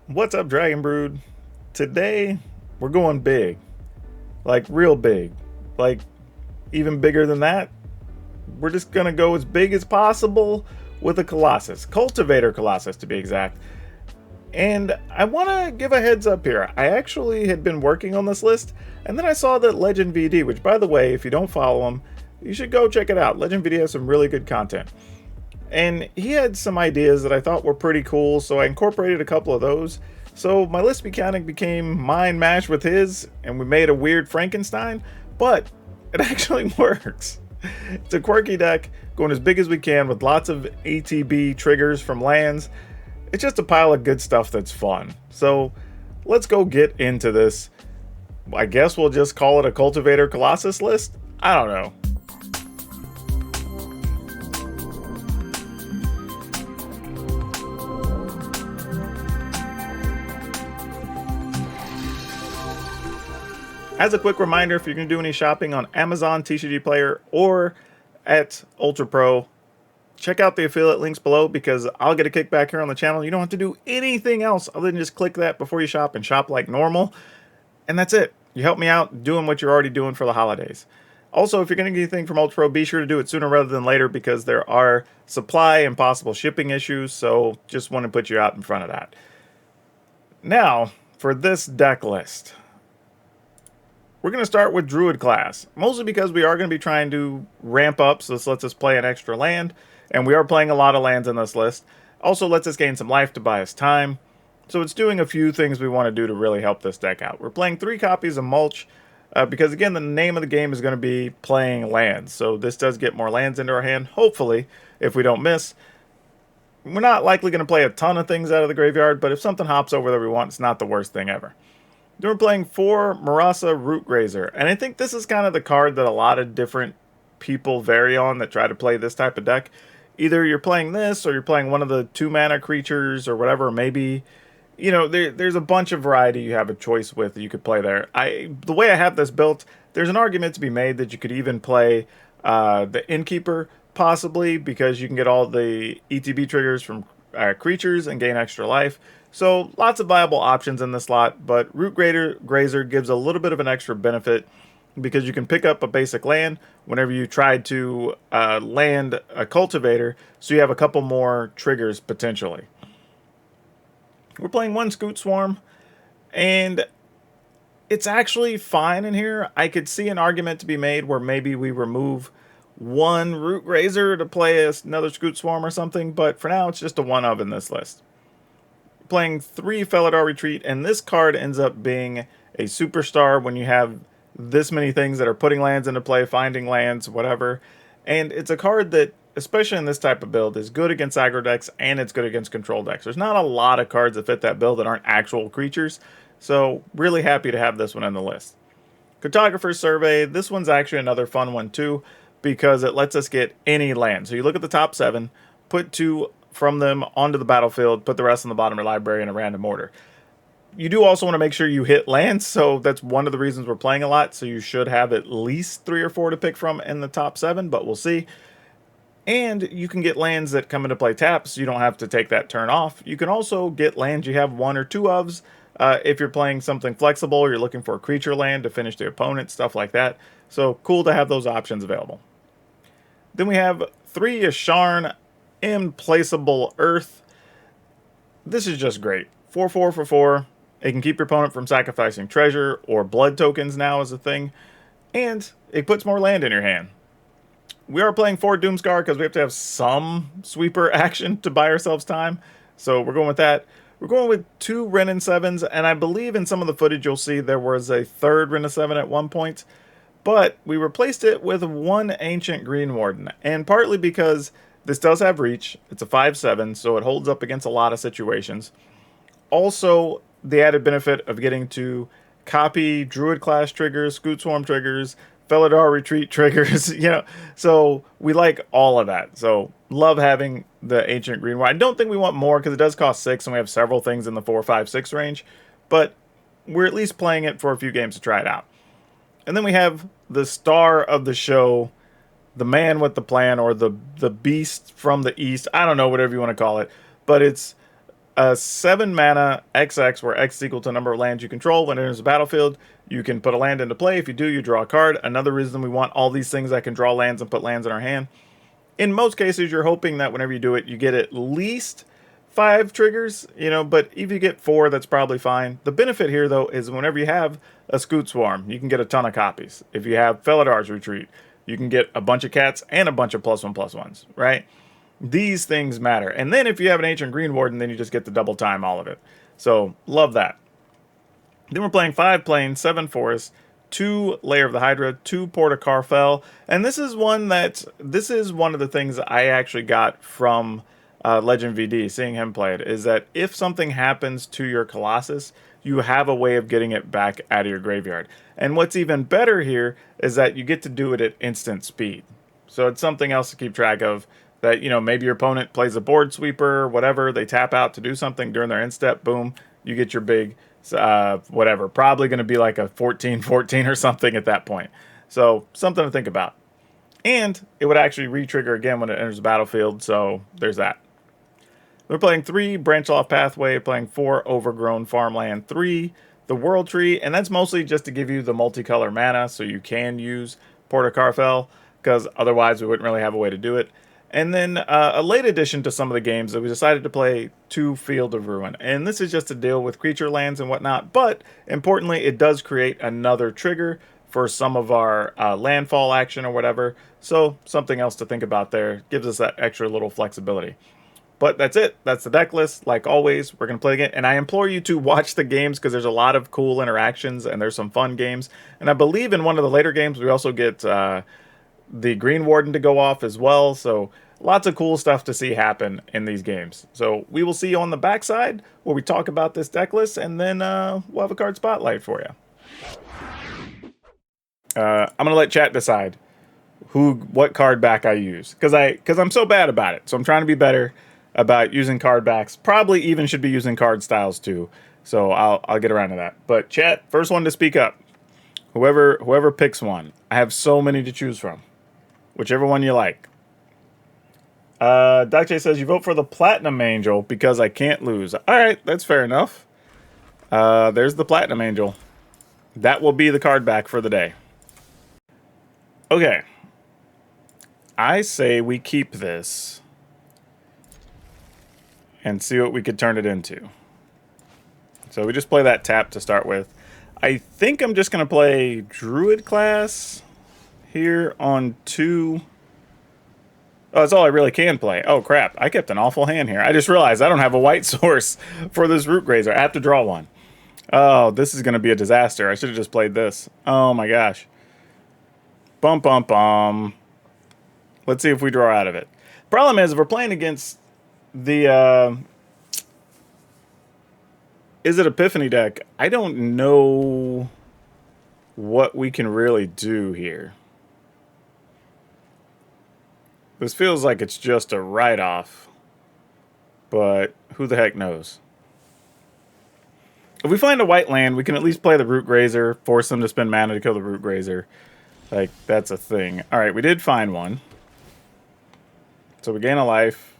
What's up, Dragon Brood? Today, we're going big. Like, real big. Like, even bigger than that. We're just gonna go as big as possible with a Colossus. Cultivator Colossus, to be exact. And I want to give a heads up here. I actually had been working on this list, and then I saw that Legend VD, which, by the way, if you don't follow him, you should go check it out. Legend VD has some really good content. And he had some ideas that I thought were pretty cool, so I incorporated a couple of those. So my list mechanic became mine mashed with his, and we made a weird Frankenstein, but it actually works. It's a quirky deck, going as big as we can with lots of ATB triggers from lands. It's just a pile of good stuff that's fun. So let's go get into this. I guess we'll just call it a Cultivator Colossus list? I don't know. As a quick reminder, if you're going to do any shopping on Amazon, TCGPlayer, or at Ultra Pro, check out the affiliate links below because I'll get a kickback here on the channel. You don't have to do anything else other than just click that before you shop and shop like normal. And that's it. You help me out doing what you're already doing for the holidays. Also, if you're going to get anything from Ultra Pro, be sure to do it sooner rather than later because there are supply and possible shipping issues. So just want to put you out in front of that. Now, for this deck list. We're going to start with Druid class, mostly because we are going to be trying to ramp up, so this lets us play an extra land, and we are playing a lot of lands in this list. Also lets us gain some life to buy us time, so it's doing a few things we want to do to really help this deck out. We're playing 3 copies of Mulch, because again, the name of the game is going to be playing lands, so this does get more lands into our hand, hopefully, if we don't miss. We're not likely going to play a ton of things out of the graveyard, but if something hops over that we want, it's not the worst thing ever. Then we're playing 4 Marasa Rootgrazer, and I think this is kind of the card that a lot of different people vary on that try to play this type of deck. Either you're playing this, or you're playing one of the 2-mana creatures, or whatever. Maybe, you know, there's a bunch of variety you have a choice with that you could play there. The way I have this built, there's an argument to be made that you could even play the Innkeeper, possibly, because you can get all the ETB triggers from creatures and gain extra life. So lots of viable options in this slot, but Rootgrazer gives a little bit of an extra benefit because you can pick up a basic land whenever you try to land a cultivator, so you have a couple more triggers potentially. We're playing 1 Scoot Swarm, and it's actually fine in here. I could see an argument to be made where maybe we remove 1 Rootgrazer to play another Scoot Swarm or something, but for now it's just a 1 of in this list. Playing 3 Felidar Retreat, and this card ends up being a superstar when you have this many things that are putting lands into play, finding lands, whatever. And it's a card that, especially in this type of build, is good against aggro decks and it's good against control decks. There's not a lot of cards that fit that build that aren't actual creatures, so really happy to have this one on the list. Cartographer's Survey, this one's actually another fun one too, because it lets us get any land. So you look at the top 7, put 2 from them onto the battlefield, put the rest in the bottom of your library in a random order. You do also want to make sure you hit lands, so that's one of the reasons we're playing a lot, so you should have at least 3 or 4 to pick from in the top 7, but we'll see. And you can get lands that come into play taps, so you don't have to take that turn off. You can also get lands you have 1 or 2 ofs, if you're playing something flexible, or you're looking for a creature land to finish the opponent, stuff like that. So cool to have those options available. Then we have 3 Yasharn Implacable Earth. This is just great. 4/4 for 4. It can keep your opponent from sacrificing treasure or blood tokens now as a thing. And it puts more land in your hand. We are playing 4 Doomscar because we have to have some sweeper action to buy ourselves time. So we're going with that. We're going with 2 Wrenn and 7s. And I believe in some of the footage you'll see there was a 3rd Wrenn and 7 at one point. But we replaced it with 1 Ancient Green Warden. And partly because this does have reach. It's a 5/7, so it holds up against a lot of situations. Also, the added benefit of getting to copy Druid class triggers, Scoot Swarm triggers, Felidar Retreat triggers, you know. So we like all of that. So love having the Ancient Green Warden. I don't think we want more because it does cost 6 and we have several things in the 4, 5, 6 range. But we're at least playing it for a few games to try it out. And then we have the star of the show, the man with the plan, or the beast from the east. I don't know, whatever you want to call it. But it's a 7 mana XX, where X is equal to the number of lands you control. When it enters the battlefield, you can put a land into play. If you do, you draw a card. Another reason we want all these things that can draw lands and put lands in our hand. In most cases, you're hoping that whenever you do it, you get at least 5 triggers, you know, but if you get 4, that's probably fine. The benefit here, though, is whenever you have a Scoot Swarm, you can get a ton of copies. If you have Feladar's Retreat, you can get a bunch of cats and a bunch of +1/+1s, right? These things matter. And then if you have an Ancient Green Warden, then you just get to double time all of it. So, love that. Then we're playing 5 plains, 7 forests, 2 Lair of the Hydra, 2 Port of Carfell, and this is one of the things I actually got from Legend VD, seeing him play it, is that if something happens to your Colossus, you have a way of getting it back out of your graveyard. And what's even better here is that you get to do it at instant speed. So it's something else to keep track of, that, you know, maybe your opponent plays a board sweeper, whatever, they tap out to do something during their end step, boom, you get your big whatever, probably going to be like a 14/14 or something at that point. So something to think about. And it would actually re-trigger again when it enters the battlefield, so there's that. We're playing 3 Branch Off Pathway, playing 4 Overgrown Farmland, 3 the World Tree, and that's mostly just to give you the multicolor mana so you can use Port of Carfell, because otherwise we wouldn't really have a way to do it. And then a late addition to some of the games that we decided to play 2 Field of Ruin. And this is just to deal with creature lands and whatnot, but importantly, it does create another trigger for some of our landfall action or whatever. So something else to think about there. Gives us that extra little flexibility. But that's it. That's the deck list. Like always, we're going to play again. And I implore you to watch the games because there's a lot of cool interactions and there's some fun games. And I believe in one of the later games, we also get the Green Warden to go off as well. So lots of cool stuff to see happen in these games. So we will see you on the backside where we talk about this deck list, and then we'll have a card spotlight for you. I'm going to let chat decide what card back I use, because I'm so bad about it. So I'm trying to be better about using card backs. Probably even should be using card styles too. So I'll get around to that. But chat, first one to speak up. Whoever picks one. I have so many to choose from. Whichever one you like. Doc J says, you vote for the Platinum Angel because I can't lose. Alright, that's fair enough. There's the Platinum Angel. That will be the card back for the day. Okay. I say we keep this and see what we could turn it into. So we just play that tap to start with. I think I'm just going to play Druid class here on 2. Oh, that's all I really can play. Oh, crap. I kept an awful hand here. I just realized I don't have a white source for this Root Grazer. I have to draw one. Oh, this is going to be a disaster. I should have just played this. Oh, my gosh. Bum, bum, bum. Let's see if we draw out of it. Problem is, if we're playing against the Izzet Epiphany deck, I don't know what we can really do here. This feels like it's just a write-off, but who the heck knows? If we find a white land, we can at least play the Root Grazer, force them to spend mana to kill the Root Grazer. Like, that's a thing. Alright, we did find one. So we gain a life.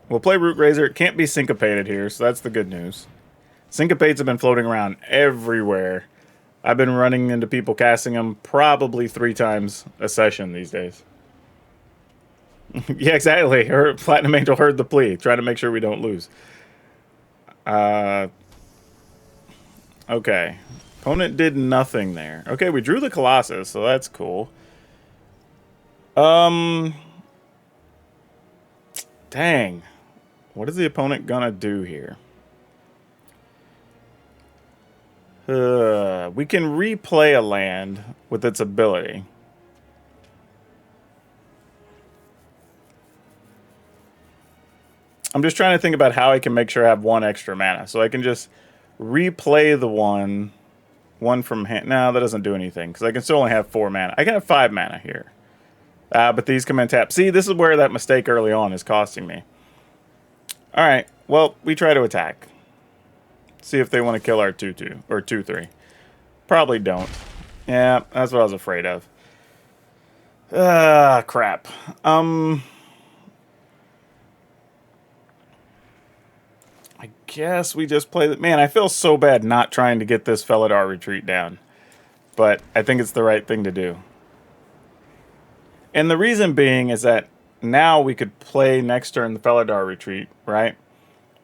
We'll play Root Grazer. It can't be syncopated here, so that's the good news. Syncopates have been floating around everywhere. I've been running into people casting them probably 3 times a session these days. Yeah, exactly. Her Platinum Angel heard the plea. Try to make sure we don't lose. Okay. Opponent did nothing there. Okay, we drew the Colossus, so that's cool. Dang. What is the opponent gonna do here? We can replay a land with its ability. I'm just trying to think about how I can make sure I have 1 extra mana. So I can just replay the one from hand. No, that doesn't do anything, because I can still only have 4 mana. I can have 5 mana here. But these come in tap. See, this is where that mistake early on is costing me. Alright, well, we try to attack. See if they want to kill our 2-2, or 2-3. Probably don't. Yeah, that's what I was afraid of. Crap. I guess we just play... Man, I feel so bad not trying to get this Felidar retreat down. But I think it's the right thing to do. And the reason being is that now we could play next turn the Felidar retreat, right?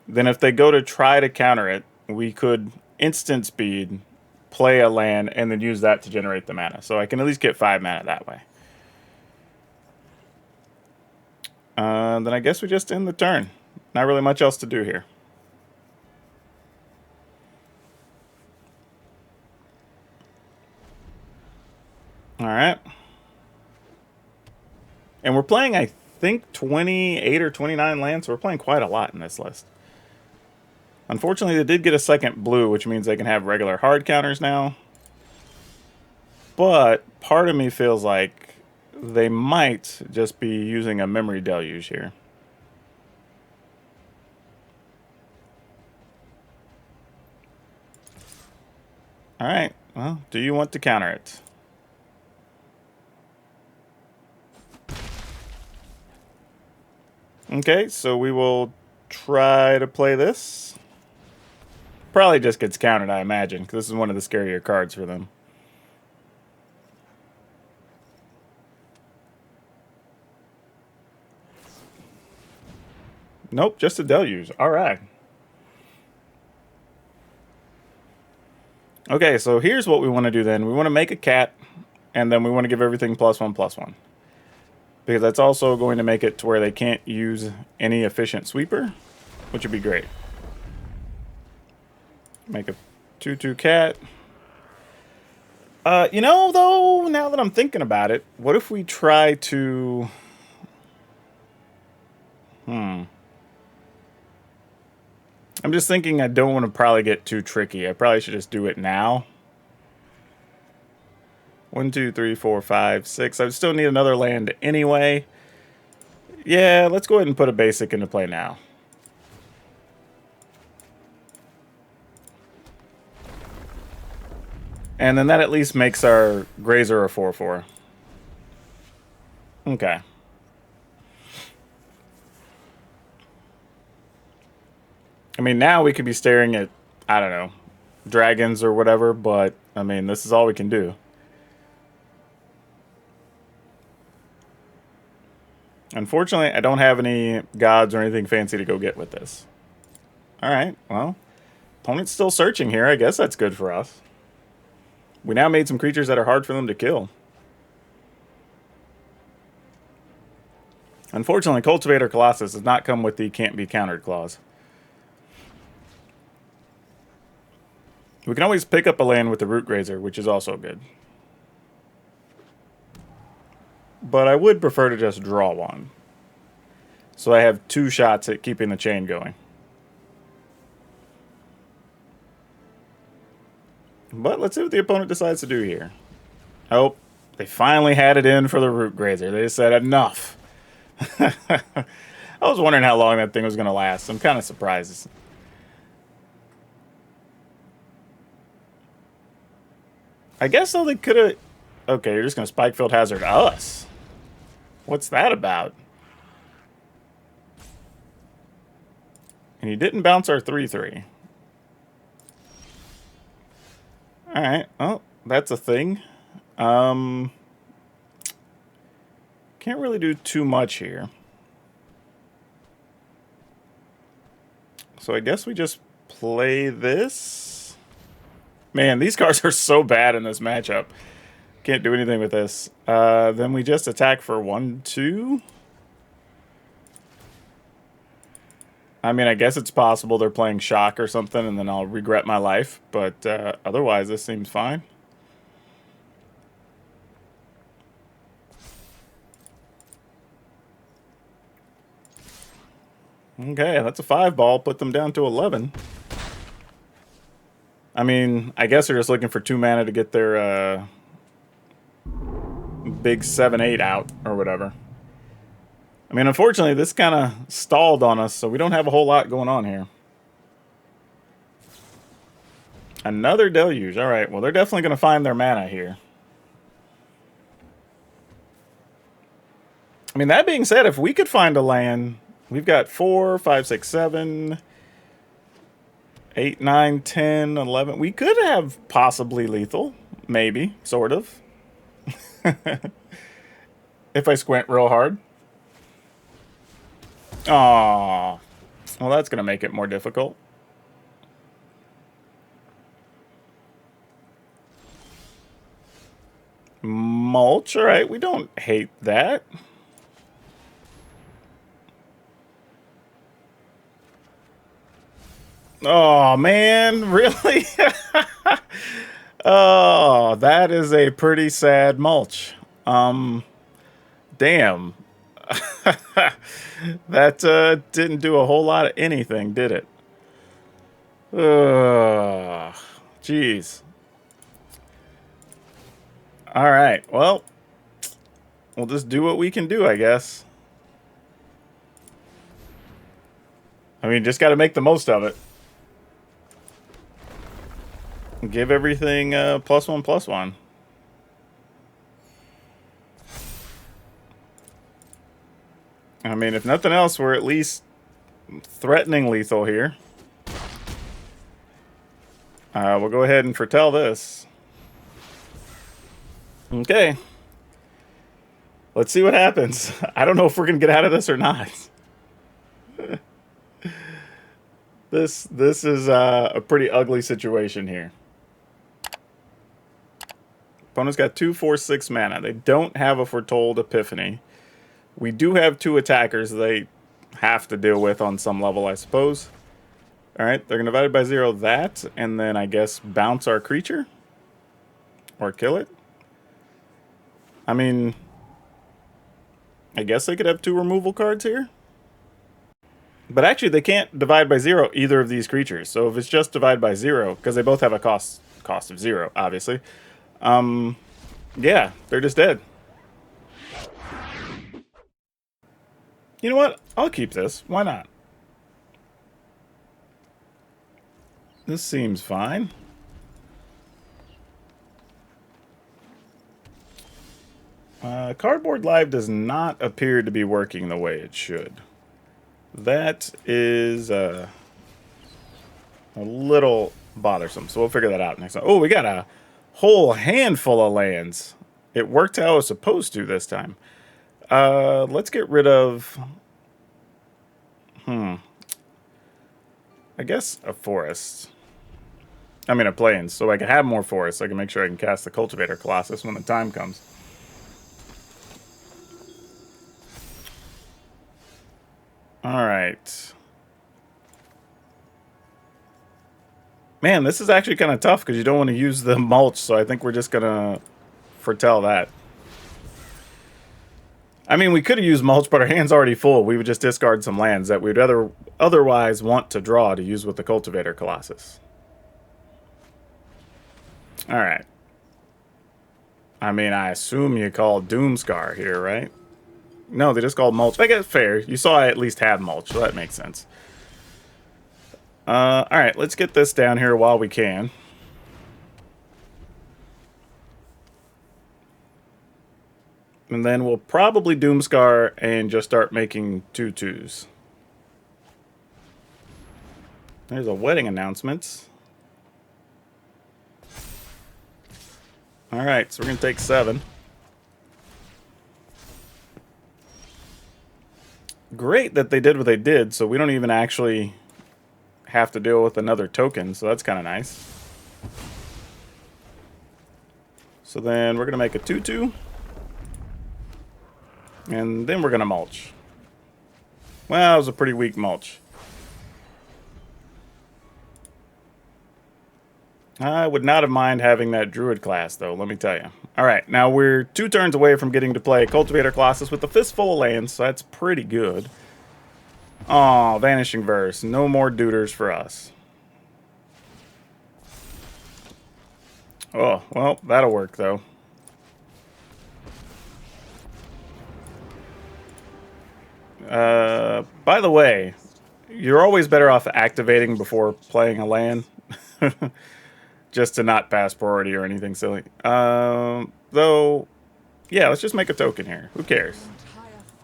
Then if they go to try to counter it, we could instant speed, play a land, and then use that to generate the mana. So I can at least get 5 mana that way. Then I guess we just end the turn. Not really much else to do here. Alright. And we're playing, I think, 28 or 29 lands, so we're playing quite a lot in this list. Unfortunately, they did get a second blue, which means they can have regular hard counters now. But part of me feels like they might just be using a memory deluge here. Alright, well, do you want to counter it? Okay, so we will try to play this. Probably just gets countered, I imagine, because this is one of the scarier cards for them. Nope, just a deluge. Alright. Okay, so here's what we want to do then. We want to make a cat, and then we want to give everything +1/+1. Because that's also going to make it to where they can't use any efficient sweeper, which would be great. Make a 2/2 cat. You know, though, now that I'm thinking about it, what if we try to... I'm just thinking I don't want to probably get too tricky. I probably should just do it now. 1, 2, 3, 4, 5, 6. I would still need another land anyway. Yeah, let's go ahead and put a basic into play now. And then that at least makes our Grazer a 4/4. Okay. I mean, now we could be staring at, I don't know, dragons or whatever, but, I mean, this is all we can do. Unfortunately, I don't have any gods or anything fancy to go get with this. Alright, well, opponent's still searching here. I guess that's good for us. We now made some creatures that are hard for them to kill. Unfortunately, Cultivator Colossus does not come with the can't be countered clause. We can always pick up a land with the Root Grazer, which is also good. But I would prefer to just draw one. So I have 2 shots at keeping the chain going. But let's see what the opponent decides to do here. Oh, they finally had it in for the Root Grazer. They said enough. I was wondering how long that thing was going to last. I'm kind of surprised. I guess, though, they could have... Okay, you're just going to Spikefield Hazard us. What's that about? And he didn't bounce our 3/3. Alright, well, that's a thing. Can't really do too much here. So I guess we just play this. Man, these cards are so bad in this matchup. Can't do anything with this. Then we just attack for 1/2. I mean, I guess it's possible they're playing Shock or something, and then I'll regret my life. But otherwise, this seems fine. Okay, that's a 5-ball. Put them down to 11. I mean, I guess they're just looking for 2 mana to get their big 7/8 out or whatever. I mean, unfortunately, this kind of stalled on us, so we don't have a whole lot going on here. Another deluge. All right, well, they're definitely going to find their mana here. I mean, that being said, if we could find a land, we've got 4, 5, 6, 7. 8, 9, 10, 11. We could have possibly lethal. Maybe. Sort of. If I squint real hard. Aww. Well, that's going to make it more difficult. Mulch. All right. We don't hate that. Oh, man. Really? Oh, that is a pretty sad mulch. Damn. That didn't do a whole lot of anything, did it? Jeez. All right. Well, we'll just do what we can do, I guess. I mean, just got to make the most of it. Give everything +1/+1. I mean, if nothing else, we're at least threatening lethal here. We'll go ahead and foretell this. Okay. Let's see what happens. I don't know if we're going to get out of this or not. This is a pretty ugly situation here. Opponent's got 2, 4, 6 mana. They don't have a Foretold Epiphany. We do have 2 attackers they have to deal with on some level, I suppose. Alright, they're going to divide it by 0 that, and then I guess bounce our creature? Or kill it? I mean, I guess they could have 2 removal cards here? But actually, they can't divide by 0 either of these creatures. So if it's just divide by 0, because they both have a cost of 0, obviously. Yeah, they're just dead. You know what? I'll keep this. Why not? This seems fine. Cardboard Live does not appear to be working the way it should. That is a little bothersome, so we'll figure that out next time. Oh, we got a whole handful of lands. It worked how it was supposed to this time. Let's get rid of... I guess a forest. I mean a plains, so I can have more forests. I can make sure I can cast the Cultivator Colossus when the time comes. Alright. Man, this is actually kind of tough because you don't want to use the mulch, so I think we're just going to foretell that. I mean, we could have used mulch, but our hand's already full. We would just discard some lands that we'd otherwise want to draw to use with the Cultivator Colossus. Alright. I mean, I assume you call Doomscar here, right? No, they just called mulch. I guess fair. You saw I at least have mulch, so that makes sense. Alright, let's get this down here while we can. And then we'll probably Doomscar and just start making 2/2s. There's a wedding announcement. Alright, so we're going to take 7. Great that they did what they did, so we don't even actually have to deal with another token, so that's kind of nice. So then we're going to make a 2/2. And then we're going to mulch. Well, it was a pretty weak mulch. I would not have minded having that Druid class, though, let me tell you. Alright, now we're 2 turns away from getting to play Cultivator Colossus with a fistful of lands, so that's pretty good. Aw, Vanishing Verse. No more duders for us. Oh, well, that'll work, though. By the way, you're always better off activating before playing a land. Just to not pass priority or anything silly. Though, yeah, let's just make a token here. Who cares?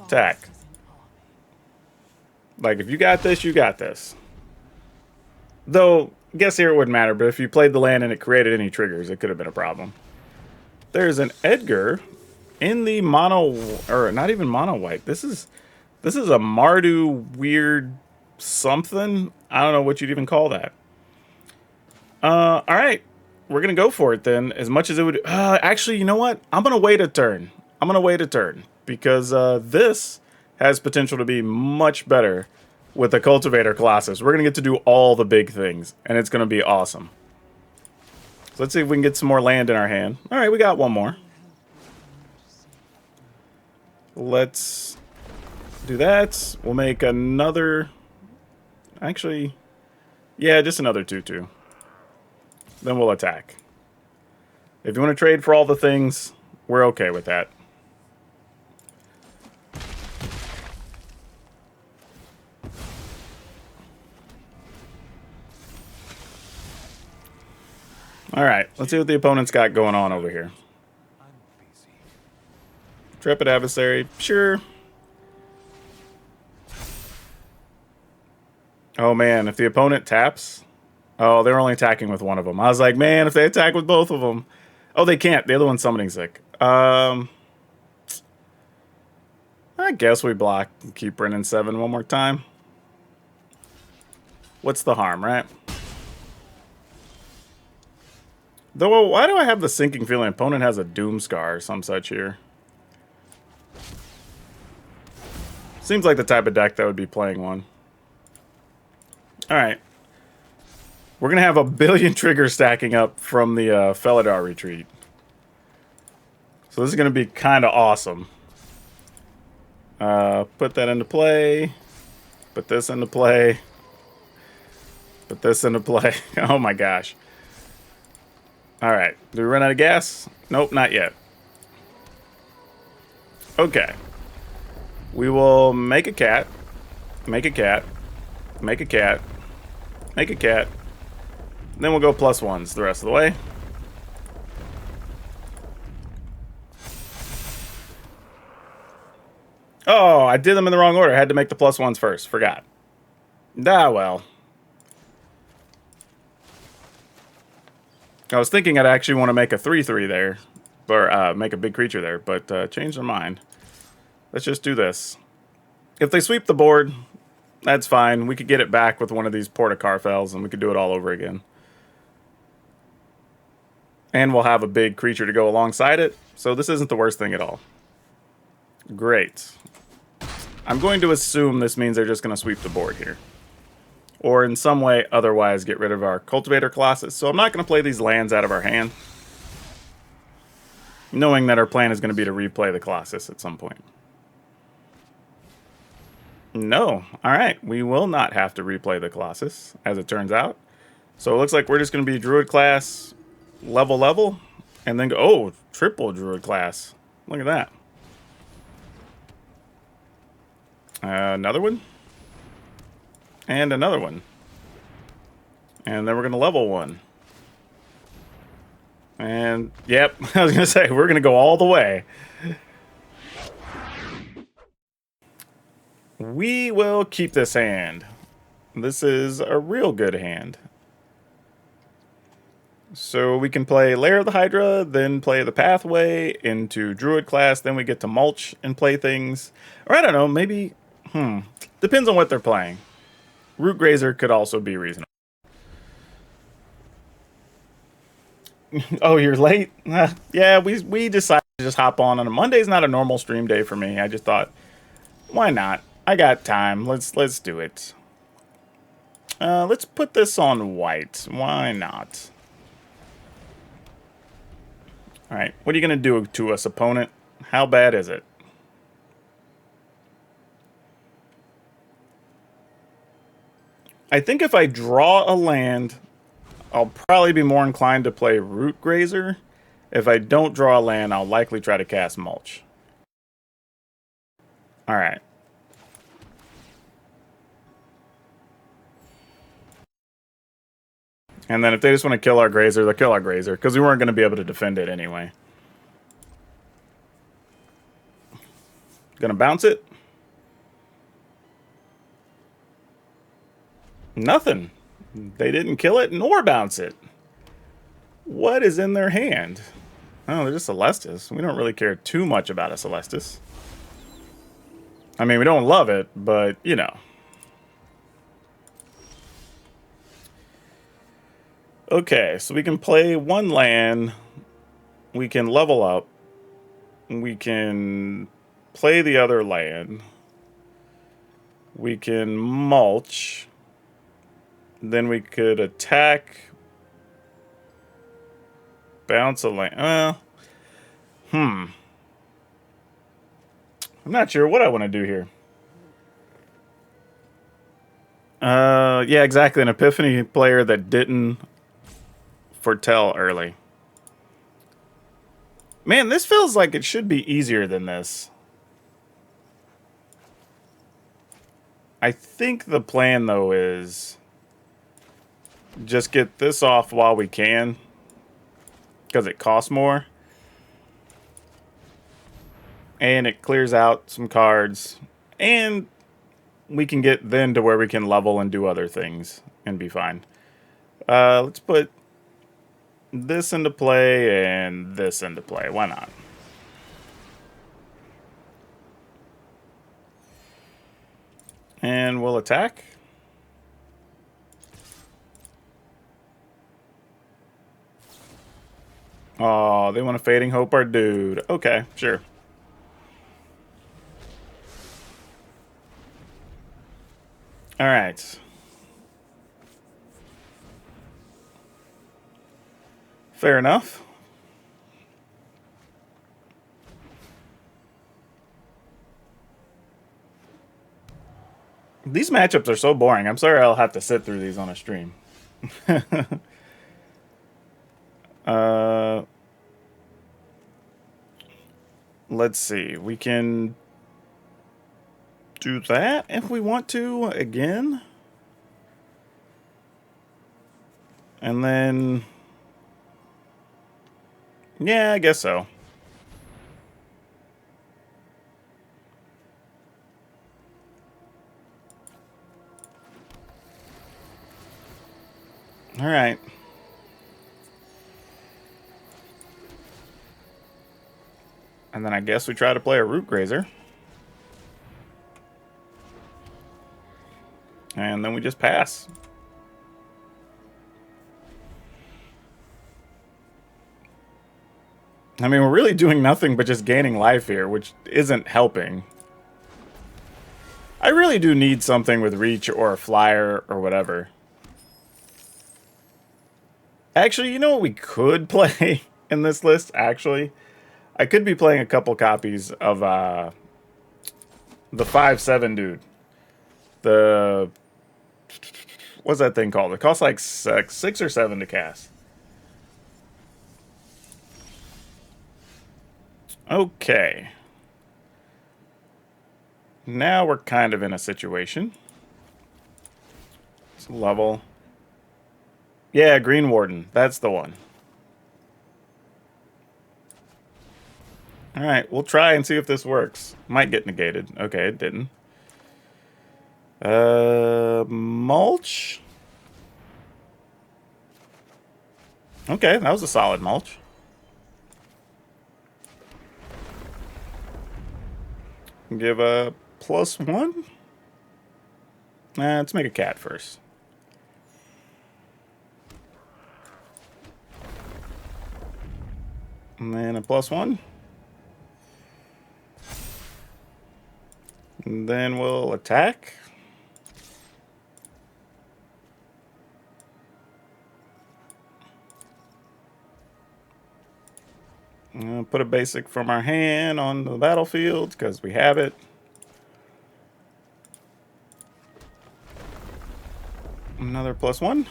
Attack. Like, if you got this, you got this. Though, guess here it wouldn't matter, but if you played the land and it created any triggers, it could have been a problem. There's an Edgar in the mono, or not even mono white. This is a Mardu weird something. I don't know what you'd even call that. All right, we're gonna go for it then. As much as it would, actually, you know what? I'm gonna wait a turn. Because this has potential to be much better with the Cultivator Colossus. We're gonna get to do all the big things, and it's gonna be awesome. So let's see if we can get some more land in our hand. All right, we got one more. Let's do that. We'll make another. Actually, yeah, just another 2/2. Then we'll attack. If you want to trade for all the things, we're okay with that. All right, let's see what the opponent's got going on over here. Intrepid Adversary, sure. Oh man, if the opponent taps... Oh, they're only attacking with one of them. I was like, man, if they attack with both of them... Oh, they can't. The other one's summoning sick. I guess we block and keep Brennan 7 one more time. What's the harm, right? Though, why do I have the sinking feeling opponent has a Doom Scar or some such here? Seems like the type of deck that would be playing one. Alright. We're going to have a billion triggers stacking up from the Felidar retreat. So this is going to be kind of awesome. Put that into play. Put this into play. Put this into play. Oh my gosh. Alright. Do we run out of gas? Nope, not yet. Okay. We will make a cat. Make a cat. Make a cat. Make a cat. Then we'll go +1s the rest of the way. Oh, I did them in the wrong order. I had to make the +1s first. Forgot. Ah, well. I was thinking I'd actually want to make a 3/3 there. Or make a big creature there, but changed their mind. Let's just do this. If they sweep the board, that's fine. We could get it back with one of these Porta Carfels, and we could do it all over again. And we'll have a big creature to go alongside it, so this isn't the worst thing at all. Great. I'm going to assume this means they're just going to sweep the board here. Or in some way otherwise get rid of our Cultivator Colossus. So I'm not going to play these lands out of our hand, knowing that our plan is going to be to replay the Colossus at some point. No. Alright, we will not have to replay the Colossus, as it turns out. So it looks like we're just going to be Druid class, level, and then go... Oh, triple Druid class. Look at that. Another one. And another one. And then we're going to level one. And, yep, I was going to say, we're going to go all the way. We will keep this hand. This is a real good hand. So we can play Lair of the Hydra, then play the Pathway into Druid class, then we get to Mulch and play things. Or I don't know, maybe, depends on what they're playing. Root Grazer could also be reasonable. Oh, you're late? Yeah, we decided to just hop on a Monday's not a normal stream day for me. I just thought, why not? I got time. Let's do it. Let's put this on white. Why not? All right, what are you gonna do to us, opponent? How bad is it? I think if I draw a land, I'll probably be more inclined to play Root Grazer. If I don't draw a land, I'll likely try to cast Mulch. All right. And then if they just want to kill our Grazer, they'll kill our Grazer, because we weren't going to be able to defend it anyway. Gonna bounce it? Nothing. They didn't kill it nor bounce it. What is in their hand? Oh, they're just Celestis. We don't really care too much about a Celestis. I mean, we don't love it, but, you know. Okay, so we can play one land. We can level up. We can play the other land. We can mulch. Then we could attack. Bounce a land. I'm not sure what I want to do here. Yeah, exactly. An Epiphany player that didn't foretell early. Man, this feels like it should be easier than this. I think the plan, though, is just get this off while we can, because it costs more. And it clears out some cards. And we can get then to where we can level and do other things and be fine. Let's put this into play and this into play. Why not? And we'll attack. Oh, they want to Fading Hope our dude. Okay, sure. All right. Fair enough. These matchups are so boring. I'm sorry I'll have to sit through these on a stream. Let's see. We can do that if we want to again. And then... yeah, I guess so. All right. And then I guess we try to play a Root Grazer. And then we just pass. I mean, we're really doing nothing but just gaining life here, which isn't helping. I really do need something with reach or a flyer or whatever. Actually, you know what we could play in this list, actually? I could be playing a couple copies of the 5/7 dude. The... what's that thing called? It costs like 6 or 7 to cast. Okay. Now we're kind of in a situation. Let's level. Yeah, Green Warden. That's the one. Alright, we'll try and see if this works. Might get negated. Okay, it didn't. Mulch. Okay, that was a solid mulch. Give a +1. Let's make a cat first. And then a +1. And then we'll attack. Put a basic from our hand on the battlefield because we have it. Another +1.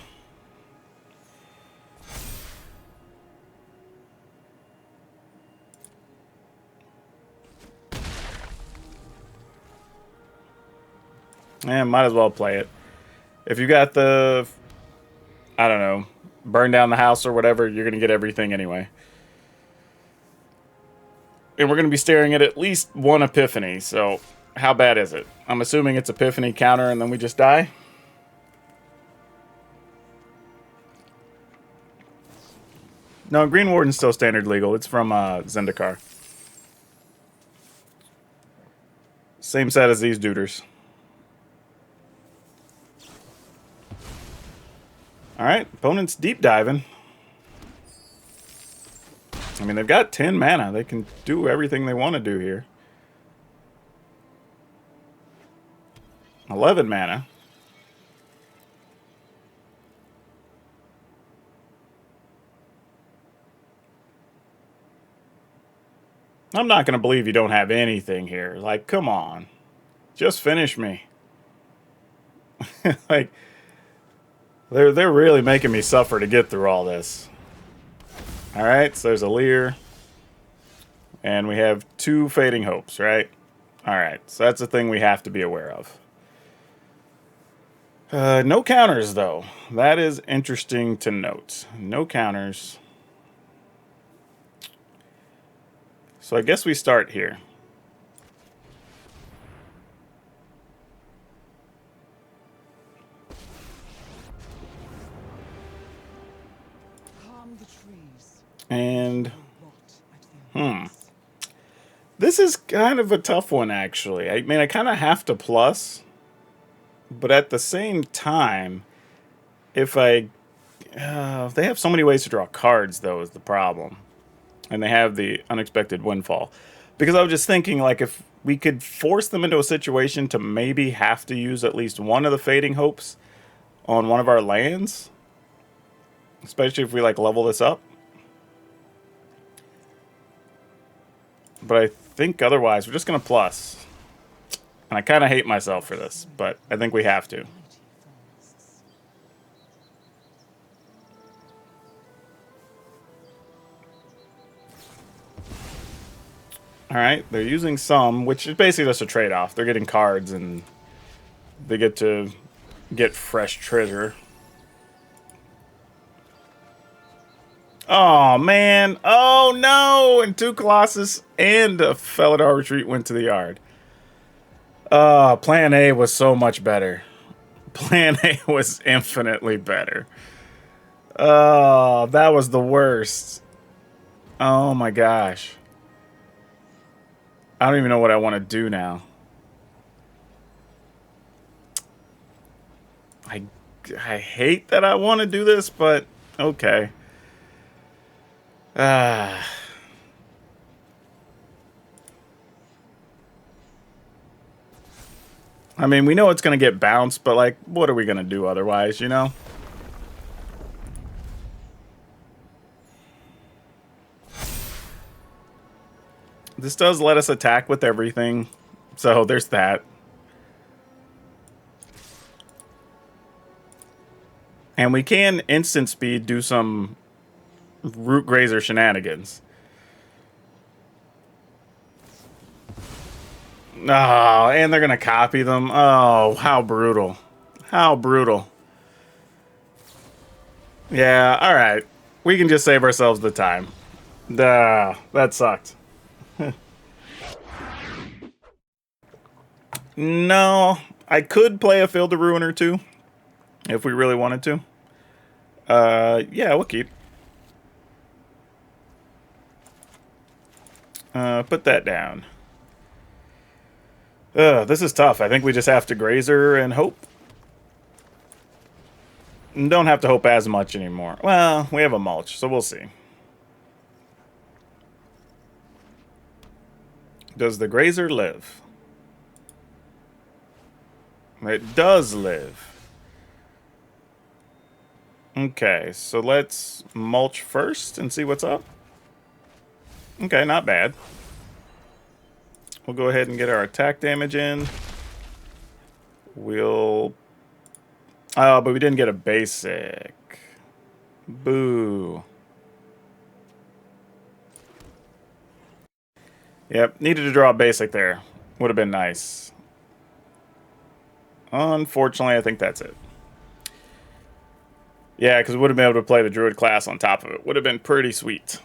And might as well play it. If you got the, I don't know, burn down the house or whatever, you're going to get everything anyway. And we're going to be staring at least one Epiphany, so how bad is it? I'm assuming it's Epiphany counter and then we just die. No, Green Warden's still standard legal. It's from Zendikar. Same set as these duders. Alright, opponent's deep diving. I mean, they've got 10 mana. They can do everything they want to do here. 11 mana. I'm not going to believe you don't have anything here. Like, come on. Just finish me. Like, they're really making me suffer to get through all this. Alright, so there's a Leer. And we have 2 Fading Hopes, right? Alright, so that's a thing we have to be aware of. No counters, though. That is interesting to note. No counters. So I guess we start here. And this is kind of a tough one, actually. I mean, I kind of have to plus, but at the same time, if they have so many ways to draw cards, though, is the problem. And they have the unexpected windfall. Because I was just thinking, like, if we could force them into a situation to maybe have to use at least one of the Fading Hopes on one of our lands, especially if we, like, level this up. But I think otherwise, we're just going to plus. And I kind of hate myself for this, but I think we have to. Alright, they're using some, which is basically just a trade-off. They're getting cards, and they get to get fresh treasure. Oh, man. Oh, no! And 2 Colossus and a Felidar Retreat went to the yard. Plan A was so much better. Plan A was infinitely better. Oh, that was the worst. Oh, my gosh. I don't even know what I want to do now. I hate that I want to do this, but okay. I mean, we know it's going to get bounced, but, like, what are we going to do otherwise, you know? This does let us attack with everything, so there's that. And we can instant speed do some Root Grazer shenanigans. Oh, and they're going to copy them. Oh, how brutal. How brutal. Yeah, alright. We can just save ourselves the time. Duh, that sucked. No, I could play a Field of Ruin or two if we really wanted to. Yeah, we'll keep. Put that down. This is tough. I think we just have to Grazer and hope. Don't have to hope as much anymore. Well, we have a mulch, so we'll see. Does the Grazer live? It does live. Okay, so let's mulch first and see what's up. Okay, not bad. We'll go ahead and get our attack damage in. We'll... Oh, but we didn't get a basic. Boo. Yep, needed to draw a basic there. Would have been nice. Unfortunately, I think that's it. Yeah, because we would have been able to play the Druid class on top of it. Would have been pretty sweet.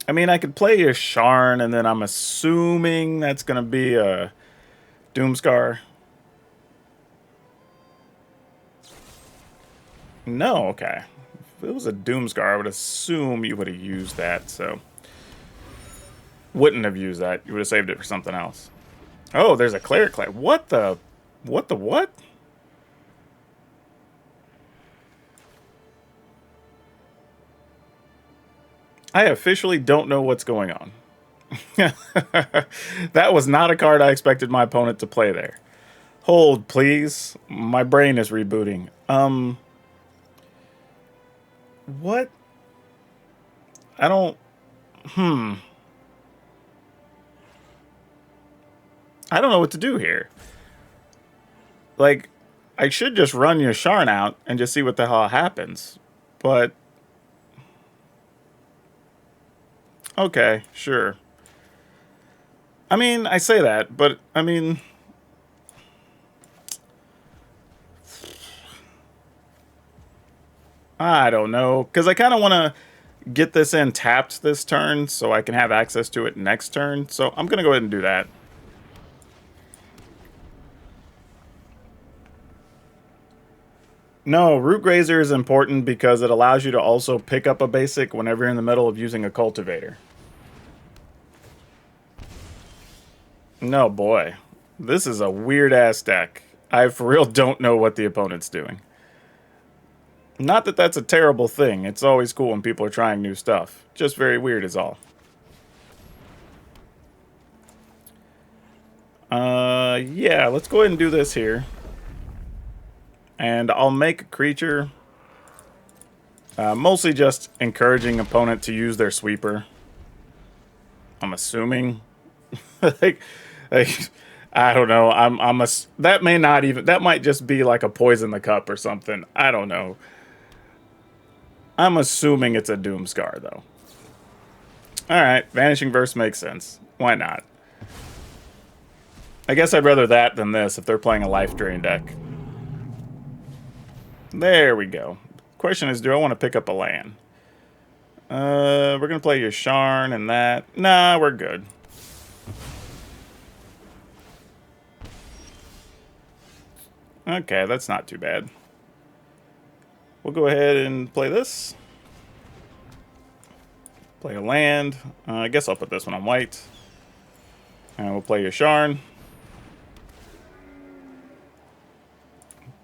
I mean, I could play a Sharn, and then I'm assuming that's going to be a Doomscar. No, okay. If it was a Doomscar, I would assume you would have used that, so... Wouldn't have used that. You would have saved it for something else. Oh, there's a Cleric Clay. What the... What the what? I officially don't know what's going on. That was not a card I expected my opponent to play there. Hold, please. My brain is rebooting. What? I don't... I don't know what to do here. Like, I should just run Yasharn out and just see what the hell happens. But... Okay, sure. I mean, I say that, but, I mean... I don't know, because I kind of want to get this in tapped this turn so I can have access to it next turn. So I'm going to go ahead and do that. No, Root Grazer is important because it allows you to also pick up a basic whenever you're in the middle of using a cultivator. No, boy. This is a weird-ass deck. I for real don't know what the opponent's doing. Not that that's a terrible thing. It's always cool when people are trying new stuff. Just very weird is all. Yeah, let's go ahead and do this here. And I'll make a creature. Mostly just encouraging opponent to use their sweeper. I'm assuming. like, I don't know. That may not even... That might just be like a poison the cup or something. I don't know. I'm assuming it's a Doomscar, though. Alright, Vanishing Verse makes sense. Why not? I guess I'd rather that than this if they're playing a Life Drain deck. There we go. Question is, do I want to pick up a land? We're going to play Yasharn and that. Nah, we're good. Okay, that's not too bad. We'll go ahead and play this. Play a land. I guess I'll put this one on white. And we'll play Yasharn.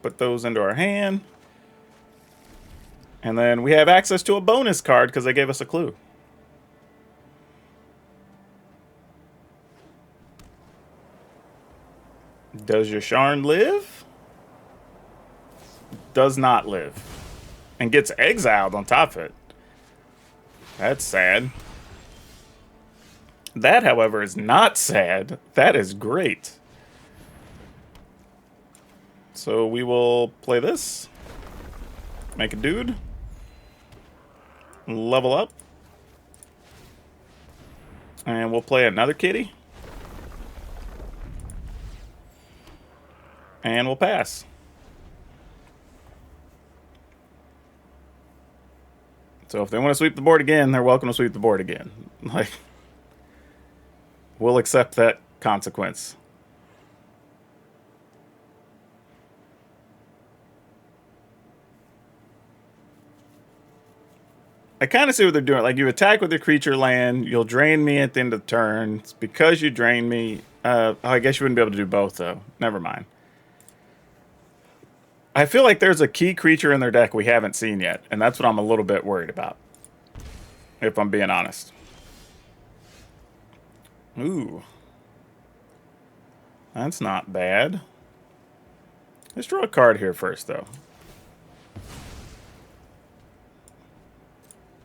Put those into our hand. And then we have access to a bonus card because they gave us a clue. Does Yasharn live? Does not live. And gets exiled on top of it. That's sad. That, however, is not sad. That is great. So we will play this. Make a dude. Level up. And we'll play another kitty. And we'll pass. So if they want to sweep the board again, they're welcome to sweep the board again. Like, we'll accept that consequence. I kind of see what they're doing. Like, you attack with your creature land, you'll drain me at the end of the turn. It's because you drain me. I guess you wouldn't be able to do both, though. Never mind. I feel like there's a key creature in their deck we haven't seen yet, and that's what I'm a little bit worried about, if I'm being honest. Ooh. That's not bad. Let's draw a card here first, though.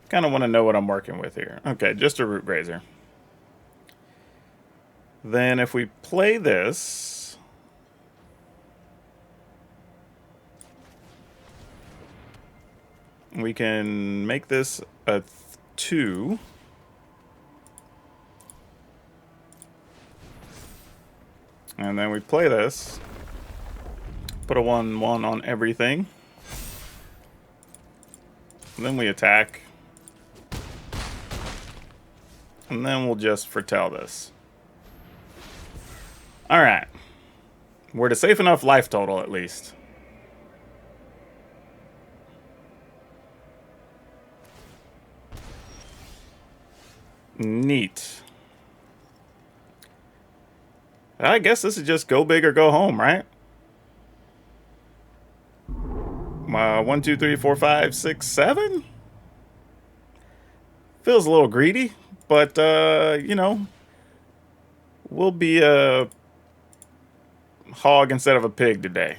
Kind of want to know what I'm working with here. Okay, just a Root Grazer. Then if we play this... we can make this a 2. And then we play this. Put a 1/1 on everything. And then we attack. And then we'll just foretell this. Alright. We're at a safe enough life total, at least. Neat. I guess this is just go big or go home, right? 1, 2, 3, 4, 5, 6, 7. Feels a little greedy, but you know, we'll be a hog instead of a pig today.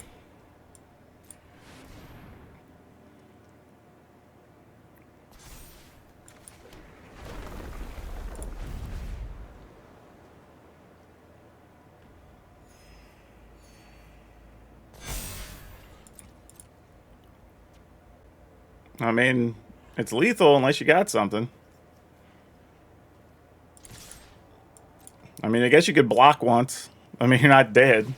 I mean, it's lethal unless you got something. I mean, I guess you could block once. I mean, you're not dead.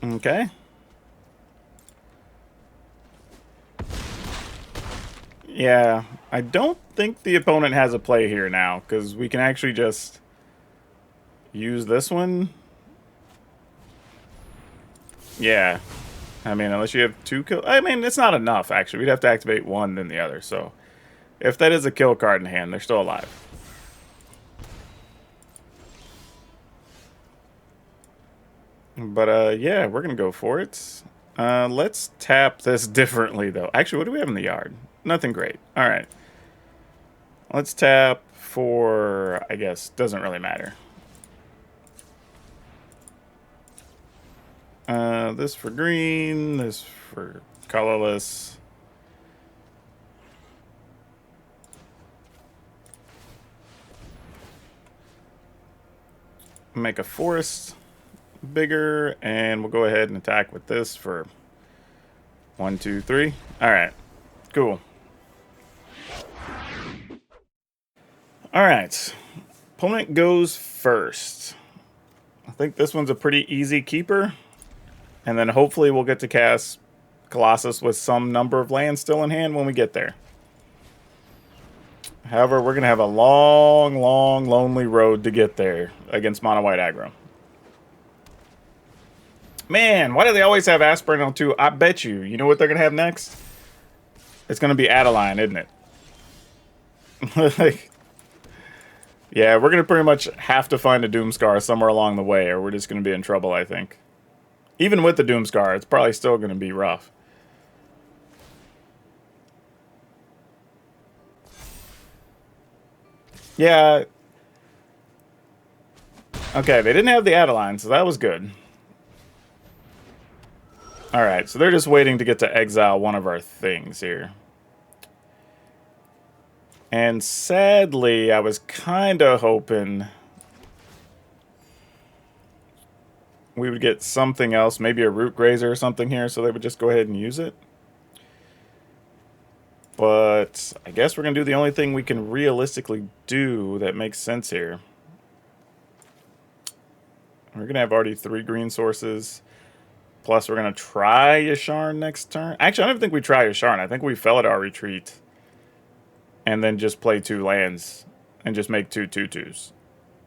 Okay. Yeah, I don't think the opponent has a play here now, because we can actually just use this one. Yeah. I mean, unless you have 2 kill... I mean, it's not enough, actually. We'd have to activate one, then the other, so... If that is a kill card in hand, they're still alive. But, yeah, we're going to go for it. Let's tap this differently, though. Actually, what do we have in the yard? Nothing great. All right. Let's tap for, I guess, doesn't really matter. This for green, this for colorless. Make a forest bigger, and we'll go ahead and attack with this for 1, 2, 3. All right, cool. All right, opponent goes first. I think this one's a pretty easy keeper, and then hopefully we'll get to cast Colossus with some number of lands still in hand when we get there. However, we're going to have a long, long, lonely road to get there against Monowhite Aggro. Man, why do they always have Aspirant on 2? I bet you. You know what they're going to have next? It's going to be Adeline, isn't it? Like, yeah, we're going to pretty much have to find a Doomscar somewhere along the way, or we're just going to be in trouble, I think. Even with the Doomscar, it's probably still going to be rough. Yeah. Okay, they didn't have the Adeline, so that was good. Alright, so they're just waiting to get to exile one of our things here. And sadly, I was kind of hoping we would get something else, maybe a Root Grazer or something here, so they would just go ahead and use it. But I guess we're going to do the only thing we can realistically do that makes sense here. We're going to have already 3 green sources. Plus, we're going to try Yasharn next turn. Actually, I don't think we try Yasharn. I think we fell at our retreat. And then just play 2 lands. And just make 2 2/2s.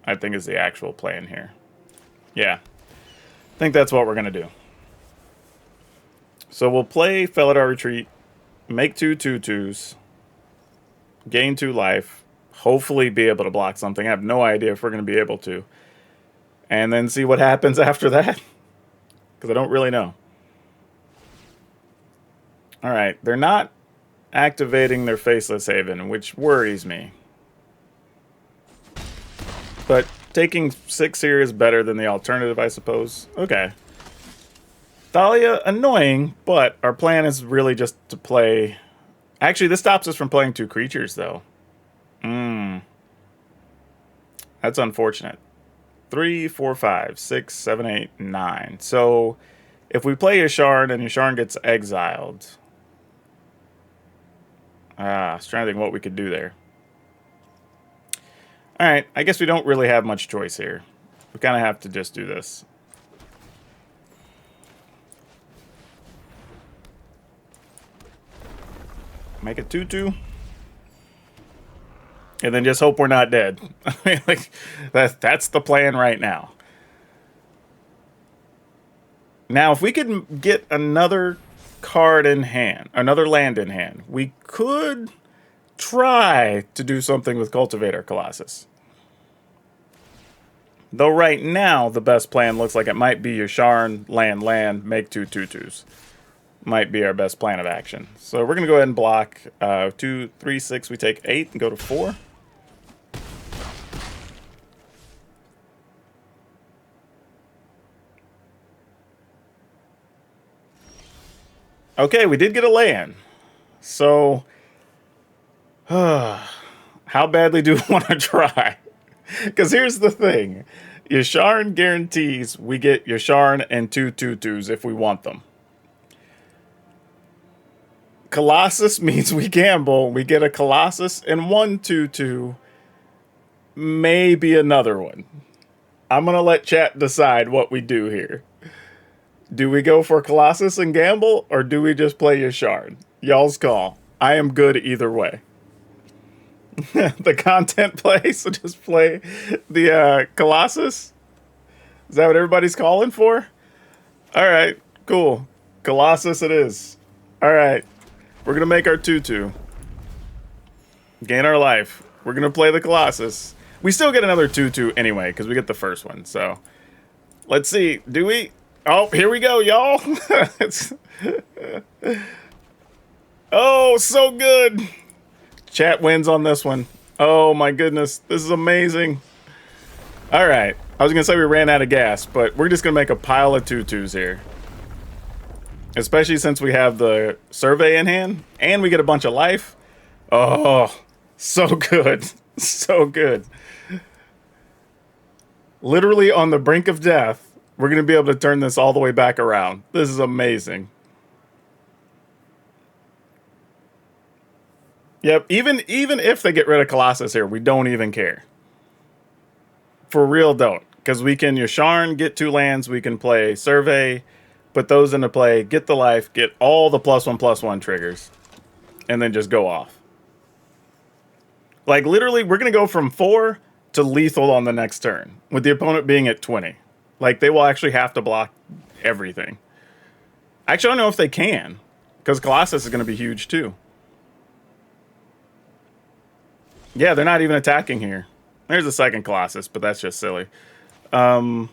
I think is the actual plan here. Yeah. I think that's what we're going to do. So we'll play Fell at our retreat. Make 2 2/2s. Gain 2 life. Hopefully be able to block something. I have no idea if we're going to be able to. And then see what happens after that. Because I don't really know. Alright, they're not activating their Faceless Haven, which worries me. But taking 6 here is better than the alternative, I suppose. Okay. Thalia, annoying, but our plan is really just to play... Actually, this stops us from playing 2 creatures, though. That's unfortunate. 3, 4, 5, 6, 7, 8, 9. So, if we play Yasharn and Yasharn gets exiled... I was trying to think what we could do there. Alright, I guess we don't really have much choice here. We kind of have to just do this. Make it 2/2. And then just hope we're not dead. I mean, like, that's the plan right now. Now, if we could get another card in hand, another land in hand, we could try to do something with Cultivator Colossus. Though right now, the best plan looks like it might be Yasharn, land, make 2 2/2s. Might be our best plan of action. So we're going to go ahead and block 2, 3, 6. We take 8 and go to 4. Okay, we did get a land. So, how badly do we want to try? Because here's the thing. Yasharn guarantees we get Yasharn and 2 2/2s if we want them. Colossus means we gamble. We get a Colossus and 1 2/2. Maybe another one. I'm going to let chat decide what we do here. Do we go for Colossus and gamble, or do we just play Yasharn? Y'all's call. I am good either way. The content play, so just play the Colossus? Is that what everybody's calling for? Alright, cool. Colossus it is. Alright, we're going to make our 2/2. Gain our life. We're going to play the Colossus. We still get another 2/2 anyway, because we get the first one, so... Let's see, do we... Oh, here we go, y'all. Oh, so good. Chat wins on this one. Oh, my goodness. This is amazing. All right. I was going to say we ran out of gas, but we're just going to make a pile of 2/2s here. Especially since we have the survey in hand, and we get a bunch of life. Oh, so good. So good. Literally on the brink of death. We're going to be able to turn this all the way back around. This is amazing. Yep, even if they get rid of Colossus here, we don't even care. For real, don't. Because we can Yasharn, get 2 lands, we can play Survey, put those into play, get the life, get all the +1/+1 triggers, and then just go off. Like, literally, we're going to go from 4 to lethal on the next turn, with the opponent being at 20. Like, they will actually have to block everything. Actually, I don't know if they can, because Colossus is going to be huge, too. Yeah, they're not even attacking here. There's a second Colossus, but that's just silly. Though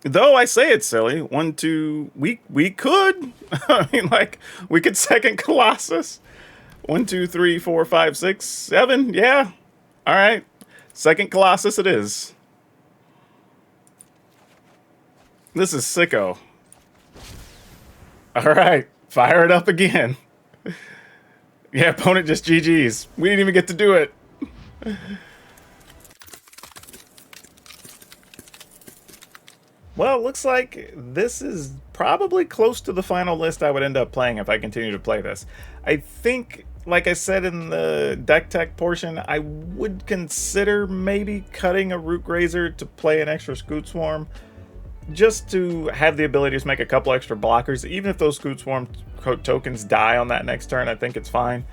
I say it's silly. 1, 2... We could. I mean, like, we could second Colossus. 1, 2, 3, 4, 5, 6, 7. Yeah. All right. Second Colossus it is. This is sicko. All right, fire it up again. Yeah, opponent just GG's. We didn't even get to do it. Well, it looks like this is probably close to the final list I would end up playing if I continue to play this. I think, like I said in the deck tech portion, I would consider maybe cutting a Root Grazer to play an extra Scoot Swarm, just to have the ability to make a couple extra blockers. Even if those Scoot Swarm tokens die on that next turn, I think it's fine.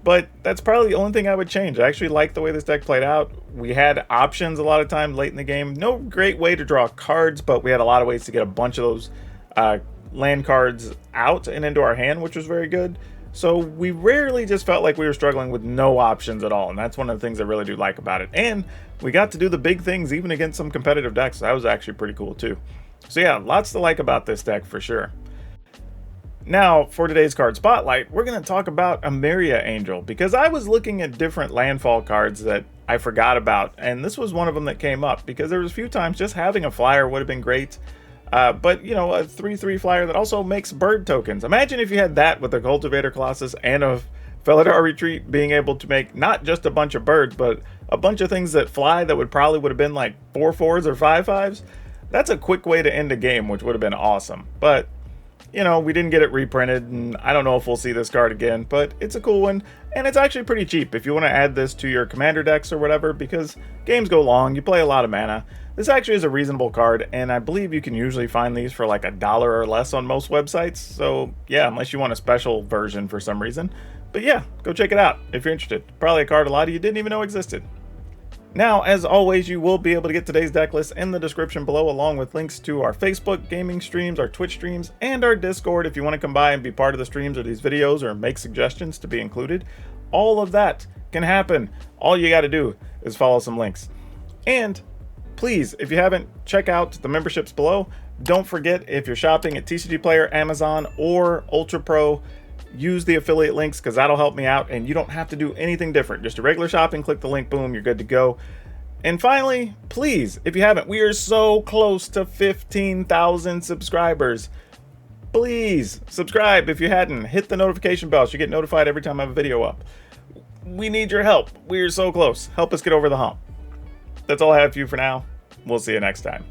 But that's probably the only thing I would change. I actually like the way this deck played out. We had options a lot of time late in the game. No great way to draw cards, but we had a lot of ways to get a bunch of those land cards out and into our hand, which was very good. So we rarely just felt like we were struggling with no options at all, and that's one of the things I really do like about it. And we got to do the big things even against some competitive decks. That was actually pretty cool too. So yeah, lots to like about this deck for sure. Now, for today's card spotlight, we're going to talk about Emeria Angel, because I was looking at different landfall cards that I forgot about, and this was one of them that came up, because there was a few times just having a flyer would have been great. But, you know, a 3/3 flyer that also makes bird tokens. Imagine if you had that with a Cultivator Colossus and a Felidar Retreat, being able to make not just a bunch of birds, but a bunch of things that fly that would have been like 4/4s or 5/5s. That's a quick way to end a game, which would have been awesome. But, you know, we didn't get it reprinted, and I don't know if we'll see this card again, but it's a cool one, and it's actually pretty cheap if you want to add this to your commander decks or whatever, because games go long, you play a lot of mana. This actually is a reasonable card, and I believe you can usually find these for like $1 or less on most websites, so yeah, unless you want a special version for some reason. But yeah, go check it out if you're interested. Probably a card a lot of you didn't even know existed. Now, as always, you will be able to get today's deck list in the description below, along with links to our Facebook gaming streams, our Twitch streams, and our Discord if you want to come by and be part of the streams or these videos or make suggestions to be included. All of that can happen. All you got to do is follow some links. And please, if you haven't, check out the memberships below. Don't forget, if you're shopping at TCGPlayer, Amazon, or Ultra Pro, use the affiliate links because that'll help me out, and you don't have to do anything different. Just a regular shopping, click the link, boom, you're good to go. And finally, please, if you haven't, we are so close to 15,000 subscribers. Please subscribe if you hadn't. Hit the notification bell so you get notified every time I have a video up. We need your help. We are so close. Help us get over the hump. That's all I have for you for now. We'll see you next time.